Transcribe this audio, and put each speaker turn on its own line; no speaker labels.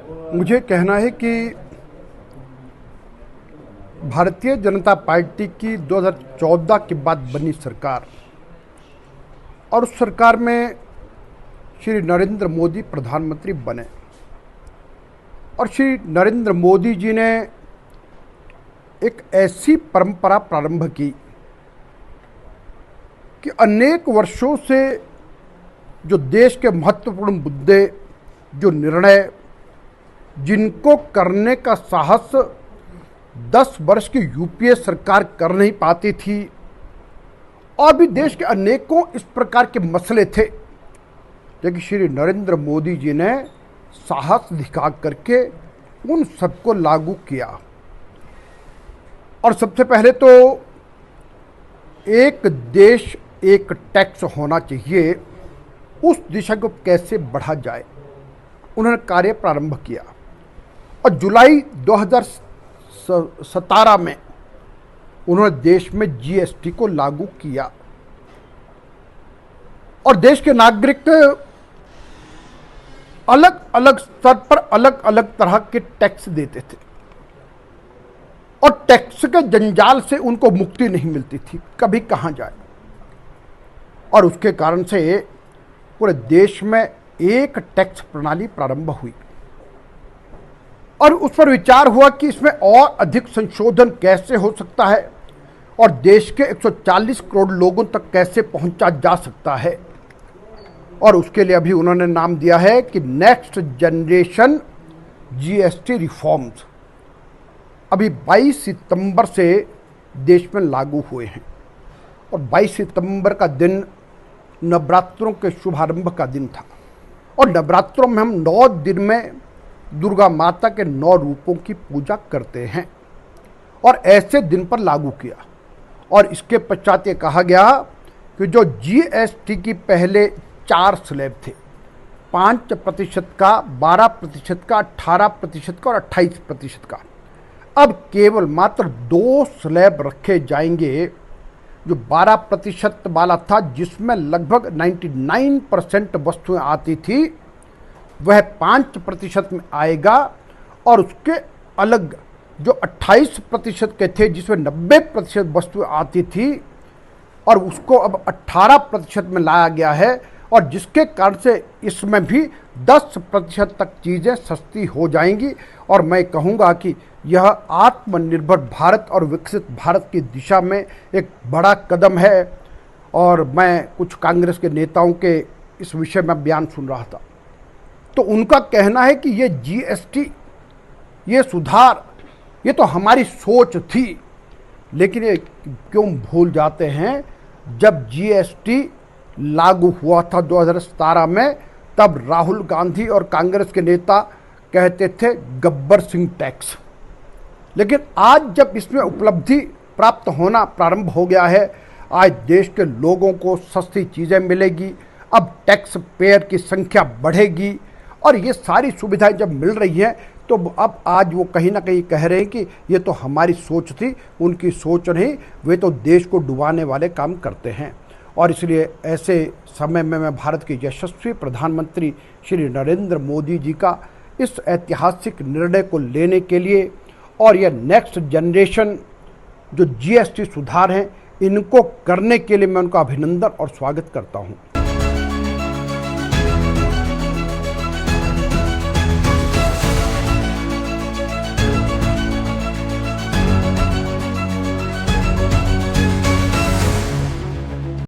मुझे कहना है कि भारतीय जनता पार्टी की 2014 के बाद बनी सरकार और उस सरकार में श्री नरेंद्र मोदी प्रधानमंत्री बने और श्री नरेंद्र मोदी जी ने एक ऐसी परंपरा प्रारंभ की कि अनेक वर्षों से जो देश के महत्वपूर्ण मुद्दे, जो निर्णय जिनको करने का साहस 10 वर्ष की यूपीए सरकार कर नहीं पाती थी और भी देश के अनेकों इस प्रकार के मसले थे, लेकिन श्री नरेंद्र मोदी जी ने साहस दिखा करके उन सबको लागू किया। और सबसे पहले तो एक देश एक टैक्स होना चाहिए, उस दिशा को कैसे बढ़ा जाए, उन्होंने कार्य प्रारंभ किया और जुलाई 2017 में उन्होंने देश में जीएसटी को लागू किया और देश के नागरिक अलग अलग स्तर पर अलग अलग तरह के टैक्स देते थे और टैक्स के जंजाल से उनको मुक्ति नहीं मिलती थी, कभी कहां जाए। और उसके कारण से पूरे देश में एक टैक्स प्रणाली प्रारंभ हुई और उस पर विचार हुआ कि इसमें और अधिक संशोधन कैसे हो सकता है और देश के 140 करोड़ लोगों तक कैसे पहुंचा जा सकता है। और उसके लिए अभी उन्होंने नाम दिया है कि नेक्स्ट जनरेशन जीएसटी रिफॉर्म्स अभी 22 सितंबर से देश में लागू हुए हैं और 22 सितंबर का दिन नवरात्रों के शुभारंभ का दिन था और नवरात्रों में हम 9 दिन में दुर्गा माता के 9 रूपों की पूजा करते हैं और ऐसे दिन पर लागू किया। और इसके पश्चात ये कहा गया कि जो जीएसटी की पहले 4 स्लैब थे, 5% का, 12% का, 18% का और 28% का, अब केवल मात्र 2 स्लैब रखे जाएंगे। जो 12% वाला था जिसमें लगभग 99% वस्तुएं आती थी, वह 5% में आएगा और उसके अलग जो 28% के थे जिसमें 90% वस्तुएं आती थी और उसको अब 18% में लाया गया है और जिसके कारण से इसमें भी 10% तक चीज़ें सस्ती हो जाएंगी। और मैं कहूँगा कि यह आत्मनिर्भर भारत और विकसित भारत की दिशा में एक बड़ा कदम है। और मैं कुछ कांग्रेस के नेताओं के इस विषय में बयान सुन रहा था, तो उनका कहना है कि ये जीएसटी, ये सुधार, ये तो हमारी सोच थी, लेकिन ये क्यों भूल जाते हैं जब जीएसटी लागू हुआ था 2017 में, तब राहुल गांधी और कांग्रेस के नेता कहते थे गब्बर सिंह टैक्स। लेकिन आज जब इसमें उपलब्धि प्राप्त होना प्रारंभ हो गया है, आज देश के लोगों को सस्ती चीज़ें मिलेगी, अब टैक्स पेयर की संख्या बढ़ेगी और ये सारी सुविधाएं जब मिल रही हैं तो अब आज वो कहीं ना कहीं कह रहे हैं कि ये तो हमारी सोच थी, उनकी सोच नहीं, वे तो देश को डुबाने वाले काम करते हैं। और इसलिए ऐसे समय में मैं भारत के यशस्वी प्रधानमंत्री श्री नरेंद्र मोदी जी का इस ऐतिहासिक निर्णय को लेने के लिए और यह नेक्स्ट जनरेशन जो जीएसटी सुधार हैं, इनको करने के लिए मैं उनका अभिनंदन और स्वागत करता हूं।